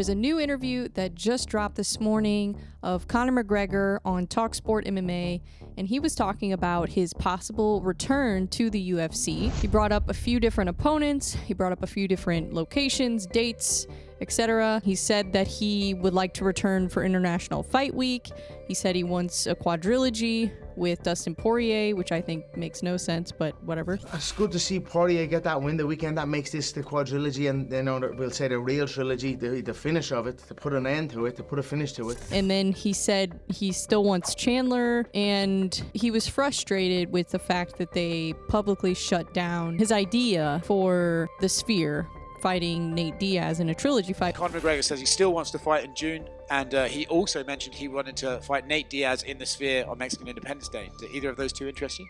There's a new interview that just dropped this morning of Conor McGregor on TalkSport MMA, and he was talking about his possible return to the UFC. He brought up a few different opponents, he brought up a few different locations, dates, etc. He said that he would like to return for International Fight Week. He said he wants a quadrilogy with Dustin Poirier, which I think makes no sense, but whatever. It's good to see Poirier get that win the weekend. That makes this the quadrilogy, and we'll say the real trilogy, the finish of it, to put an end to it, to put a finish to it. And then he said he still wants Chandler, and he was frustrated with the fact that they publicly shut down his idea for the Sphere fighting Nate Diaz in a trilogy fight. Conor McGregor says he still wants to fight in June, and he also mentioned he wanted to fight Nate Diaz in the Sphere on Mexican Independence Day. Do either of those two interest you?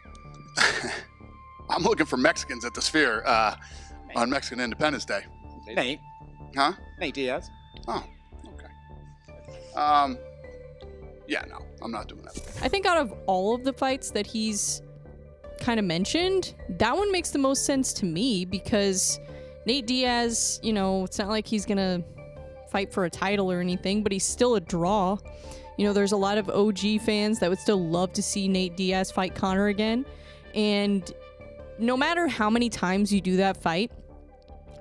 I'm looking for Mexicans at the Sphere on Mexican Independence Day. Nate? Huh? Nate Diaz. Oh, okay. Yeah, no, I'm not doing that. I think out of all of the fights that he's kind of mentioned, that one makes the most sense to me, because Nate Diaz, you know, it's not like he's gonna fight for a title or anything, but he's still a draw. You know, there's a lot of OG fans that would still love to see Nate Diaz fight Conor again. And no matter how many times you do that fight,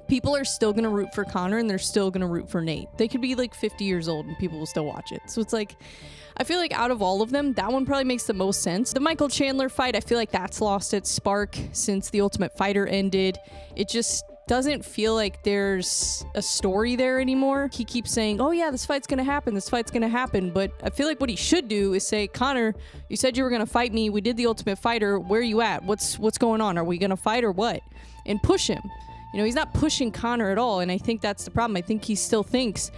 people are still gonna root for Conor, and they're still gonna root for Nate. They could be like 50 years old and people will still watch it. So it's like, I feel like out of all of them, that one probably makes the most sense. The Michael Chandler fight, I feel like that's lost its spark since The Ultimate Fighter ended. It just doesn't feel like there's a story there anymore. He keeps saying, oh yeah, this fight's gonna happen, this fight's gonna happen, but I feel like what he should do is say, Conor, you said you were gonna fight me, we did The Ultimate Fighter, where are you at? What's going on? Are we gonna fight or what? And push him. You know, he's not pushing Conor at all, and I think that's the problem. I think he still thinks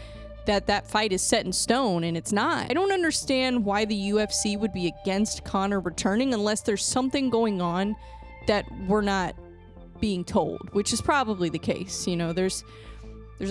that that fight is set in stone, and it's not. I don't understand why the UFC would be against Conor returning unless there's something going on that we're not being told, which is probably the case. You know, there's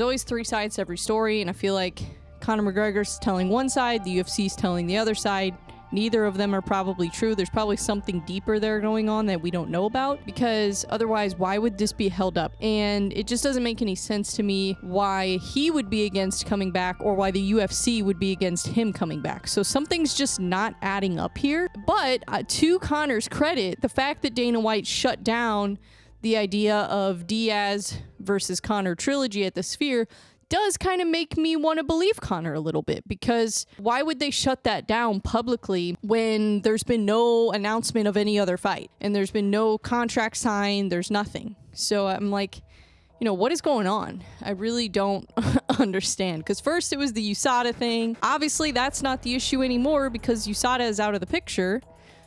always three sides to every story, and I feel like Conor McGregor's telling one side, the UFC's telling the other side. Neither of them are probably true. There's probably something deeper there going on that we don't know about, because otherwise, why would this be held up? And it just doesn't make any sense to me why he would be against coming back, or why the UFC would be against him coming back. So something's just not adding up here. But to Conor's credit, the fact that Dana White shut down the idea of Diaz versus Conor trilogy at the Sphere does kind of make me want to believe Conor a little bit, because why would they shut that down publicly when there's been no announcement of any other fight and there's been no contract signed, there's nothing. So I'm like, you know, what is going on? I really don't understand, because first it was the USADA thing. Obviously that's not the issue anymore because USADA is out of the picture.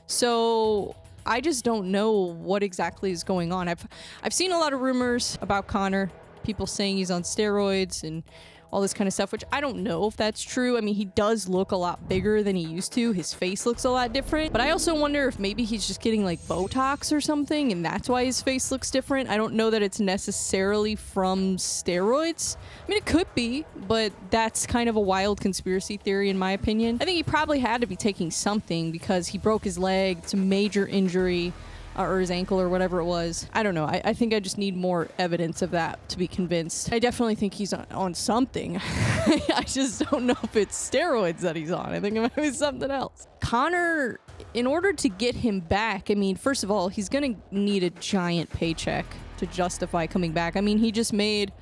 So I just don't know what exactly is going on. I've seen a lot of rumors about Conor, people saying he's on steroids and all this kind of stuff, which I don't know if that's true. I mean, he does look a lot bigger than he used to. His face looks a lot different. But I also wonder if maybe he's just getting like Botox or something, and that's why his face looks different. I don't know that it's necessarily from steroids. I mean, it could be, but that's kind of a wild conspiracy theory in my opinion. I think he probably had to be taking something because he broke his leg. It's a major injury. Or his ankle or whatever it was. I don't know. I think I just need more evidence of that to be convinced. I definitely think he's on something. I just don't know if it's steroids that he's on. I think it might be something else. Conor, in order to get him back, I mean, first of all, he's going to need a giant paycheck to justify coming back. I mean, he just made,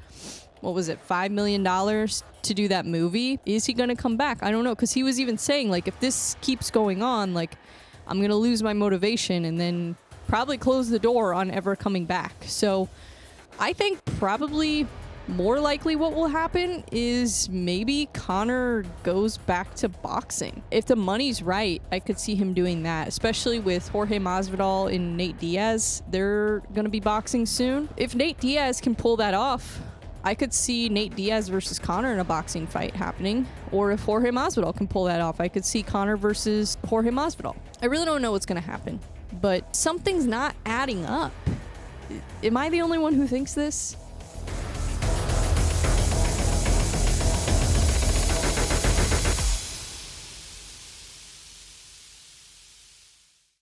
what was it, $5 million to do that movie. Is he going to come back? I don't know, because he was even saying, like, if this keeps going on, like, I'm going to lose my motivation and then probably close the door on ever coming back. So I think probably more likely what will happen is maybe Conor goes back to boxing. If the money's right, I could see him doing that, especially with Jorge Masvidal and Nate Diaz. They're going to be boxing soon. If Nate Diaz can pull that off, I could see Nate Diaz versus Conor in a boxing fight happening. Or if Jorge Masvidal can pull that off, I could see Conor versus Jorge Masvidal. I really don't know what's going to happen, but something's not adding up. Am I the only one who thinks this?